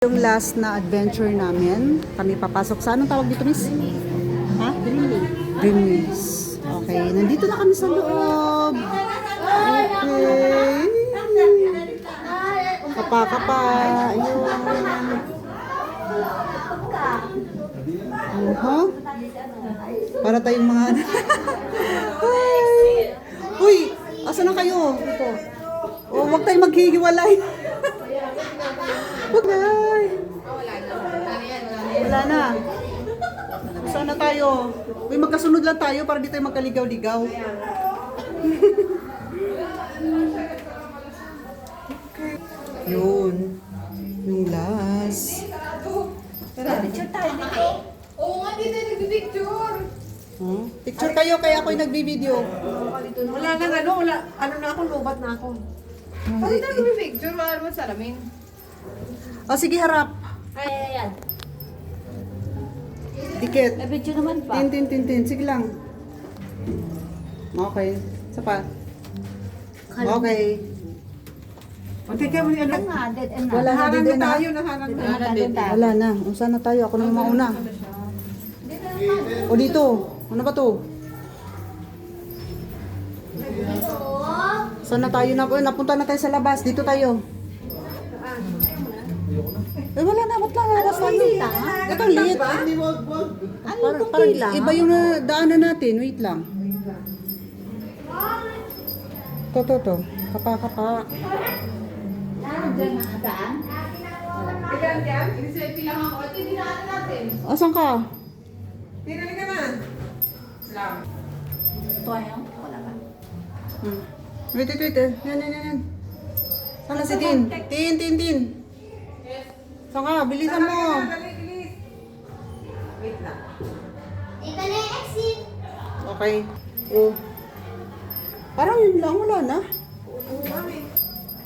Yung last na adventure namin, kami papasok sa anong tawag dito, miss? Ha? Greenways. Okay, nandito na kami sa loob. Okay. Kapa-kapa. Ayun. Para tayong mga Hi. Uy, asa na kayo? Ito. Oh, huwag tayong maghihiwalay. Okay. Wala na. Saan na tayo? Uy, magkasunod lang tayo para di tayo magkaligaw-ligaw. Yun. Yung last. Picture tayo dito. Oo nga, dito nag-picture. Huh? Picture kayo kaya ako'y nagbi-video. Wala nang ano, wala. Ano na ako, lubat na ako. Bakit tayo nag-picture? Wala naman salamin. O sige, harap. Ay, ayan. Dikit. May video naman pa. Tin. Sige lang. Okay. Isa pa. Okay. Teka mo Ano nga, dead end na. Wala na din na. naharang na. Nandun tayo. Wala na. O saan na tayo? Ako na yung mauna. O dito. Ano ba to? Saan na tayo? Napunta na tayo sa labas. Dito tayo. Eh wala na. Ba't lang? Labas tayo. Ito lit. Parang iba yung daanan natin. Wait lang. To. Kapa. Diyan na daan. Asan ka? Tinali ka na. Ito ayaw. Wala pa. Wait. Yan. Sana si Tin. Tin. Saan ka? Bilisan mo. Bilis. Wait lang. Okay. Oh. Parang yun lang. Wala na. Oo nga eh.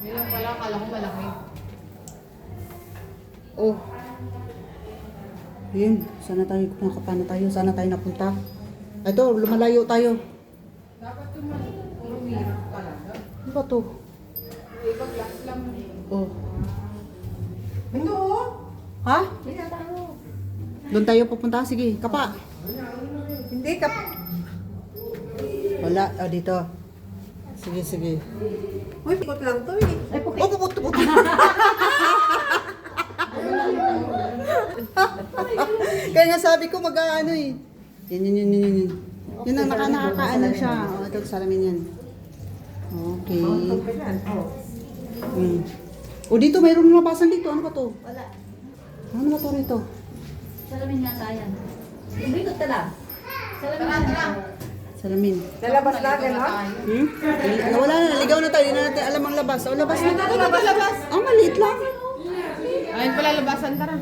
Hindi lang pala, akala ko malaki. Oh. Yun. Sana tayo napunta. Ito, lumalayo tayo. Dapat puro mirror talaga. Ano ba to? Iba glass lang. Oh. Ito oh. Ha? Hindi na tayo. Doon tayo pupunta. Sige, kapa. Hindi ka. Wala. Oh, dito. Sige. Uy, pikot lang to eh. Ay, puki. Oh, puput. Kaya nga sabi ko mag-ano eh. Yan. Yun ang nakakaano siya. O, ito salamin yan. Okay. O dito, mayroong nabasan dito. Ano ba to? Wala. Ano ba to rito? Salamin nga tayo. Ibigod ka lang. Salamin nga. Salamin. Lalabas na, gano'n? Wala na, naligaw na tayo. Hindi na natin alam ang labas. O, labas na. Labas. Ang maliit lang. Ayun pala, labasan, tara.